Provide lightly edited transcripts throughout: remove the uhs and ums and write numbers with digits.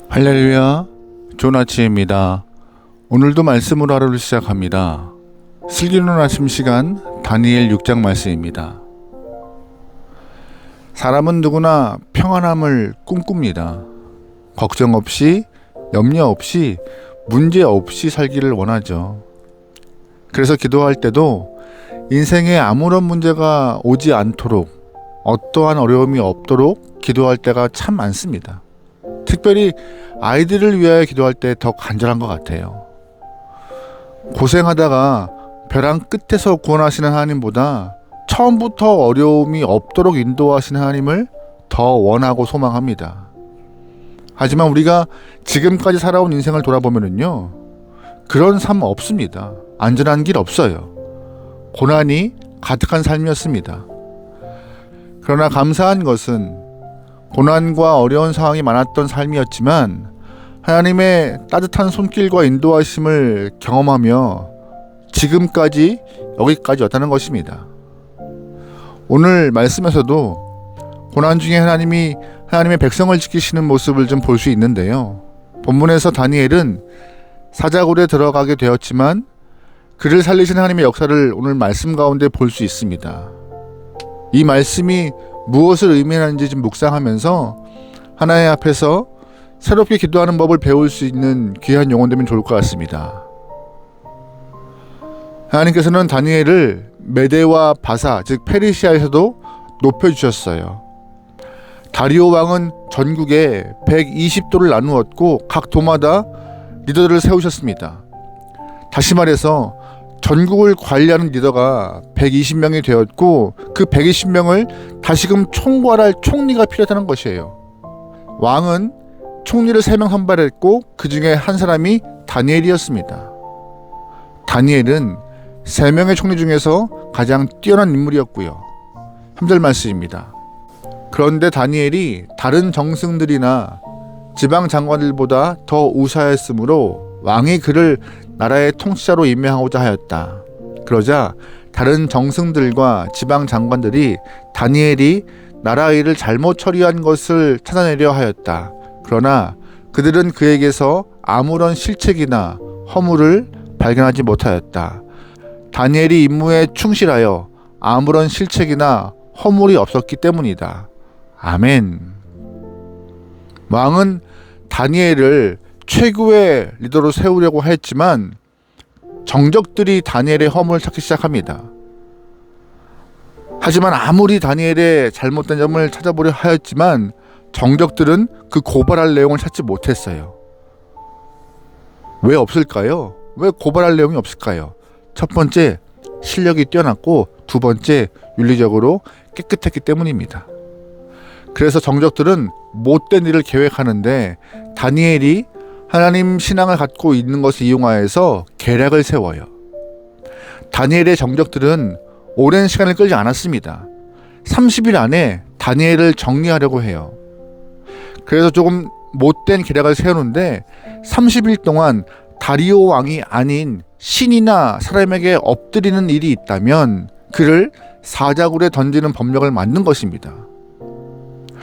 할렐루야, 좋은 아침입니다. 오늘도 말씀으로 하루를 시작합니다. 슬기로운 아침 시간 다니엘 6장 말씀입니다. 사람은 누구나 평안함을 꿈꿉니다. 걱정 없이, 염려 없이, 문제 없이 살기를 원하죠. 그래서 기도할 때도 인생에 아무런 문제가 오지 않도록, 어떠한 어려움이 없도록 기도할 때가 참 많습니다. 특별히 아이들을 위하여 기도할 때 더 간절한 것 같아요. 고생하다가 벼랑 끝에서 구원하시는 하나님보다 처음부터 어려움이 없도록 인도하시는 하나님을 더 원하고 소망합니다. 하지만 우리가 지금까지 살아온 인생을 돌아보면요, 그런 삶 없습니다. 안전한 길 없어요. 고난이 가득한 삶이었습니다. 그러나 감사한 것은 고난과 어려운 상황이 많았던 삶이었지만 하나님의 따뜻한 손길과 인도하심을 경험하며 지금까지 여기까지 왔다는 것입니다. 오늘 말씀에서도 고난 중에 하나님이 하나님의 백성을 지키시는 모습을 좀 볼 수 있는데요. 본문에서 다니엘은 사자굴에 들어가게 되었지만 그를 살리신 하나님의 역사를 오늘 말씀 가운데 볼 수 있습니다. 이 말씀이 무엇을 의미하는지 좀 묵상하면서 하나님 앞에서 새롭게 기도하는 법을 배울 수 있는 귀한 영혼 되면 좋을 것 같습니다. 하나님께서는 다니엘을 메대와 바사, 즉 페르시아에서도 높여주셨어요. 다리오 왕은 전국에 120도를 나누었고 각 도마다 리더들을 세우셨습니다. 다시 말해서 전국을 관리하는 리더가 120명이 되었고 그 120명을 다시금 총괄할 총리가 필요하다는 것이에요. 왕은 총리를 3명 선발했고 그 중에 한 사람이 다니엘이었습니다. 다니엘은 3명의 총리 중에서 가장 뛰어난 인물이었고요. 3절 말씀입니다. 그런데 다니엘이 다른 정승들이나 지방 장관들보다 더 우수하였으므로 왕이 그를 나라의 통치자로 임명하고자 하였다. 그러자 다른 정승들과 지방 장관들이 다니엘이 나라 일을 잘못 처리한 것을 찾아내려 하였다. 그러나 그들은 그에게서 아무런 실책이나 허물을 발견하지 못하였다. 다니엘이 임무에 충실하여 아무런 실책이나 허물이 없었기 때문이다. 아멘. 왕은 다니엘을 최고의 리더로 세우려고 했지만 정적들이 다니엘의 허물을 찾기 시작합니다. 하지만 아무리 다니엘의 잘못된 점을 찾아보려 하였지만 정적들은 그 고발할 내용을 찾지 못했어요. 왜 없을까요? 왜 고발할 내용이 없을까요? 첫 번째, 실력이 뛰어났고 두 번째, 윤리적으로 깨끗했기 때문입니다. 그래서 정적들은 못된 일을 계획하는데 다니엘이 하나님 신앙을 갖고 있는 것을 이용하여서 계략을 세워요. 다니엘의 정적들은 오랜 시간을 끌지 않았습니다. 30일 안에 다니엘을 정리하려고 해요. 그래서 조금 못된 계략을 세우는데 30일 동안 다리오 왕이 아닌 신이나 사람에게 엎드리는 일이 있다면 그를 사자굴에 던지는 법령을 만든 것입니다.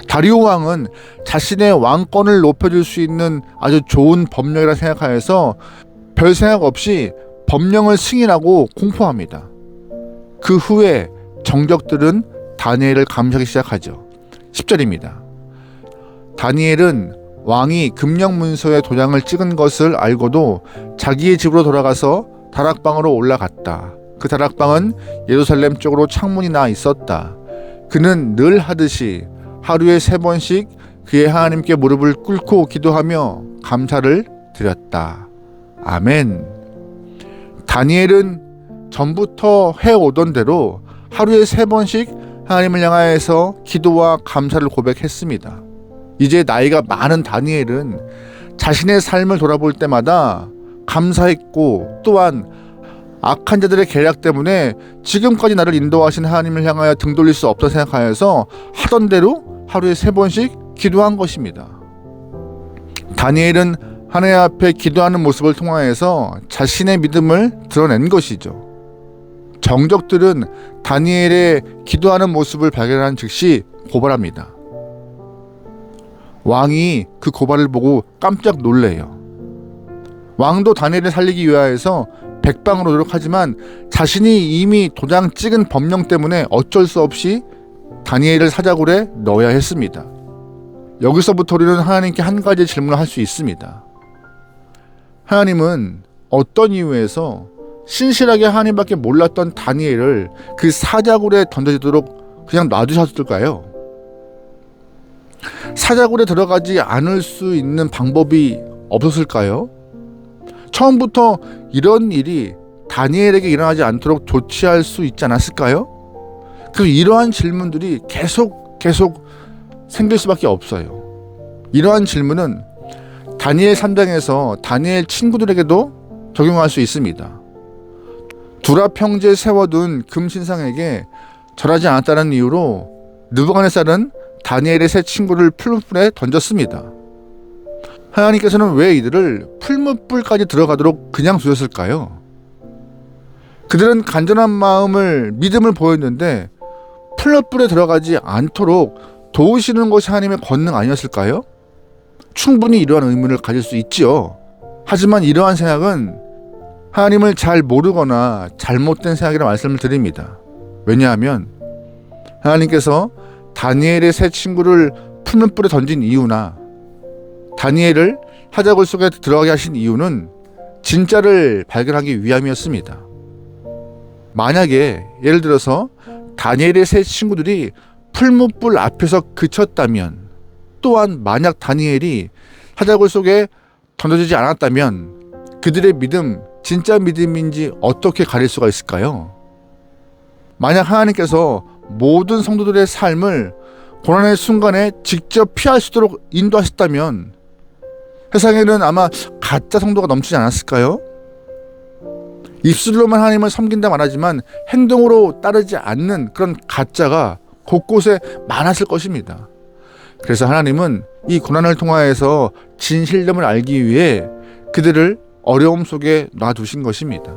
다리오 왕은 자신의 왕권을 높여줄 수 있는 아주 좋은 법령이라 생각하여서 별 생각 없이 법령을 승인하고 공포합니다. 그 후에 정적들은 다니엘을 감시하기 시작하죠. 10절입니다. 다니엘은 왕이 금령문서에 도장을 찍은 것을 알고도 자기의 집으로 돌아가서 다락방으로 올라갔다. 그 다락방은 예루살렘 쪽으로 창문이 나 있었다. 그는 늘 하듯이 하루에 3번씩 그의 하나님께 무릎을 꿇고 기도하며 감사를 드렸다. 아멘. 다니엘은 전부터 해오던 대로 하루에 3번씩 하나님을 향하여서 기도와 감사를 고백했습니다. 이제 나이가 많은 다니엘은 자신의 삶을 돌아볼 때마다 감사했고 또한 악한 자들의 계략 때문에 지금까지 나를 인도하신 하나님을 향하여 등 돌릴 수 없다 생각하여서 하던 대로 하루에 3번씩 기도한 것입니다. 다니엘은 하나님 앞에 기도하는 모습을 통하여서 자신의 믿음을 드러낸 것이죠. 정적들은 다니엘의 기도하는 모습을 발견한 즉시 고발합니다. 왕이 그 고발을 보고 깜짝 놀래요. 왕도 다니엘을 살리기 위하여서 백방으로 노력하지만 자신이 이미 도장 찍은 법령 때문에 어쩔 수 없이 다니엘을 사자굴에 넣어야 했습니다. 여기서부터 우리는 하나님께 한 가지 질문을 할 수 있습니다. 하나님은 어떤 이유에서 신실하게 하나님밖에 몰랐던 다니엘을 그 사자굴에 던져지도록 그냥 놔두셨을까요? 사자굴에 들어가지 않을 수 있는 방법이 없었을까요? 처음부터 이런 일이 다니엘에게 일어나지 않도록 조치할 수 있지 않았을까요? 그래서 이러한 질문들이 계속 생길 수밖에 없어요. 이러한 질문은 다니엘 3장에서 다니엘 친구들에게도 적용할 수 있습니다. 두랍 형제 세워둔 금신상에게 절하지 않았다는 이유로 느부갓네살은 다니엘의 세 친구를 풀무불에 던졌습니다. 하나님께서는 왜 이들을 풀무불까지 들어가도록 그냥 두셨을까요? 그들은 간절한 믿음을 보였는데 풀무불에 들어가지 않도록 도우시는 것이 하나님의 권능 아니었을까요? 충분히 이러한 의문을 가질 수 있지요. 하지만 이러한 생각은 하나님을 잘 모르거나 잘못된 생각이라는 말씀을 드립니다. 왜냐하면 하나님께서 다니엘의 세 친구를 풀무불에 던진 이유나 다니엘을 사자굴 속에 들어가게 하신 이유는 진짜를 발견하기 위함이었습니다. 만약에 예를 들어서 다니엘의 세 친구들이 풀무불 앞에서 그쳤다면, 또한 만약 다니엘이 사자굴 속에 던져지지 않았다면 그들의 믿음, 진짜 믿음인지 어떻게 가릴 수가 있을까요? 만약 하나님께서 모든 성도들의 삶을 고난의 순간에 직접 피할 수 있도록 인도하셨다면 세상에는 아마 가짜 성도가 넘치지 않았을까요? 입술로만 하나님을 섬긴다 말하지만 행동으로 따르지 않는 그런 가짜가 곳곳에 많았을 것입니다. 그래서 하나님은 이 고난을 통하여서 진실됨을 알기 위해 그들을 어려움 속에 놔두신 것입니다.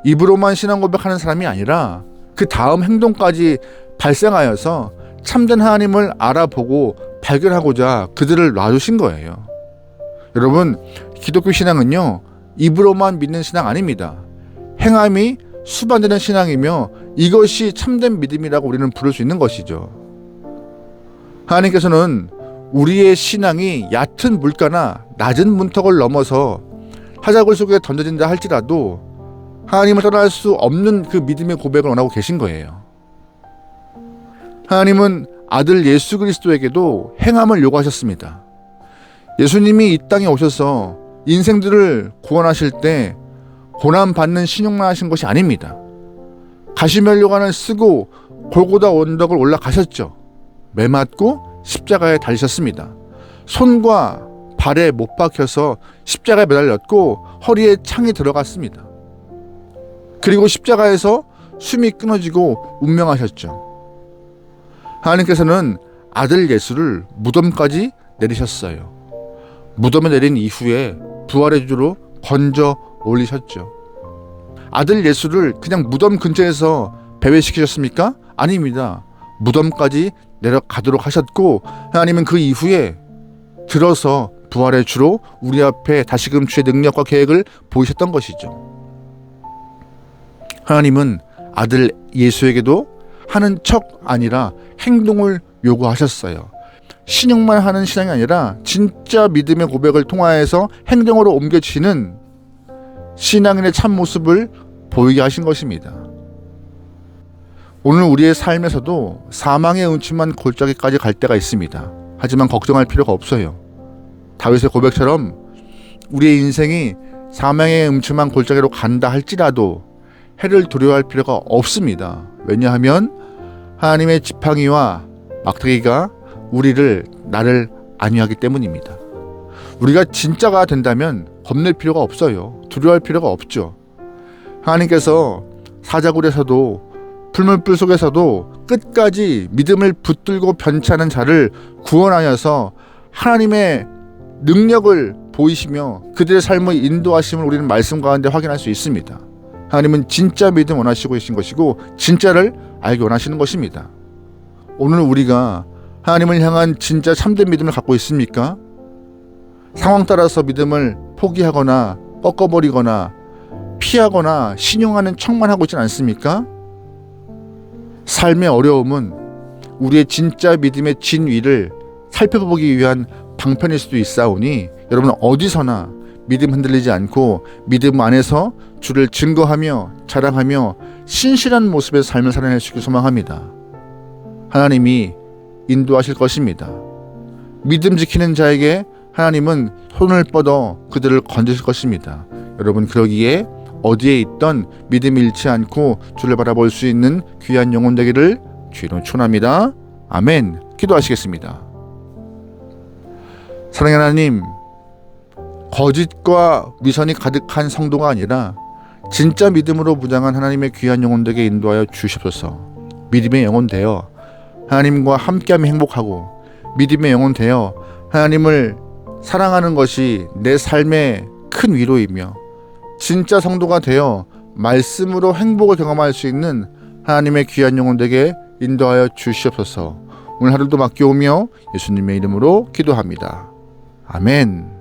입으로만 신앙 고백하는 사람이 아니라 그 다음 행동까지 발생하여서 참된 하나님을 알아보고 발견하고자 그들을 놔두신 거예요. 여러분, 기독교 신앙은요, 입으로만 믿는 신앙 아닙니다. 행함이 수반되는 신앙이며 이것이 참된 믿음이라고 우리는 부를 수 있는 것이죠. 하나님께서는 우리의 신앙이 얕은 물가나 낮은 문턱을 넘어서 사자굴 속에 던져진다 할지라도 하나님을 떠날 수 없는 그 믿음의 고백을 원하고 계신 거예요. 하나님은 아들 예수 그리스도에게도 행함을 요구하셨습니다. 예수님이 이 땅에 오셔서 인생들을 구원하실 때 고난받는 신용만 하신 것이 아닙니다. 가시면류관을 쓰고 골고다 언덕을 올라가셨죠. 매맞고 십자가에 달리셨습니다. 손과 발에 못 박혀서 십자가에 매달렸고 허리에 창이 들어갔습니다. 그리고 십자가에서 숨이 끊어지고 운명하셨죠. 하나님께서는 아들 예수를 무덤까지 내리셨어요. 무덤에 내린 이후에 부활의 주로 건져 올리셨죠. 아들 예수를 그냥 무덤 근처에서 배회시키셨습니까? 아닙니다. 무덤까지 내려가도록 하셨고 하나님은 그 이후에 들어서 부활의 주로 우리 앞에 다시금 주의 능력과 계획을 보이셨던 것이죠. 하나님은 아들 예수에게도 하는 척 아니라 행동을 요구하셨어요. 신용만 하는 신앙이 아니라 진짜 믿음의 고백을 통하여서 행동으로 옮겨지는 신앙인의 참모습을 보이게 하신 것입니다. 오늘 우리의 삶에서도 사망의 음침한 골짜기까지 갈 때가 있습니다. 하지만 걱정할 필요가 없어요. 다윗의 고백처럼 우리의 인생이 사망의 음침한 골짜기로 간다 할지라도 해를 두려워할 필요가 없습니다. 왜냐하면 하나님의 지팡이와 막대기가 나를 안위하기 때문입니다. 우리가 진짜가 된다면 겁낼 필요가 없어요. 두려워할 필요가 없죠. 하나님께서 사자굴에서도 풀물불 속에서도 끝까지 믿음을 붙들고 변치하는 자를 구원하여서 하나님의 능력을 보이시며 그들의 삶의 인도하심을 우리는 말씀 가운데 확인할 수 있습니다. 하나님은 진짜 믿음 원하시고 계신 것이고 진짜를 알기 원하시는 것입니다. 오늘 우리가 하나님을 향한 진짜 참된 믿음을 갖고 있습니까? 상황 따라서 믿음을 포기하거나 꺾어버리거나 피하거나 신용하는 척만 하고 있지 않습니까? 삶의 어려움은 우리의 진짜 믿음의 진위를 살펴보기 위한 방편일 수도 있사오니 여러분 어디서나 믿음 흔들리지 않고 믿음 안에서 주를 증거하며 자랑하며 신실한 모습의 삶을 살아낼 수 있길 소망합니다. 하나님이 인도하실 것입니다. 믿음 지키는 자에게 하나님은 손을 뻗어 그들을 건지실 것입니다. 여러분 그러기에 어디에 있던 믿음이 잃지 않고 주를 바라볼 수 있는 귀한 영혼 되기를 주의로 축원합니다. 아멘. 기도하시겠습니다. 사랑하는 하나님, 거짓과 위선이 가득한 성도가 아니라 진짜 믿음으로 무장한 하나님의 귀한 영혼 되게 인도하여 주시옵소서. 믿음의 영혼 되어 하나님과 함께하며 행복하고 믿음의 영혼 되어 하나님을 사랑하는 것이 내 삶의 큰 위로이며 진짜 성도가 되어 말씀으로 행복을 경험할 수 있는 하나님의 귀한 영혼 되게 인도하여 주시옵소서. 오늘 하루도 맡겨오며 예수님의 이름으로 기도합니다. 아멘.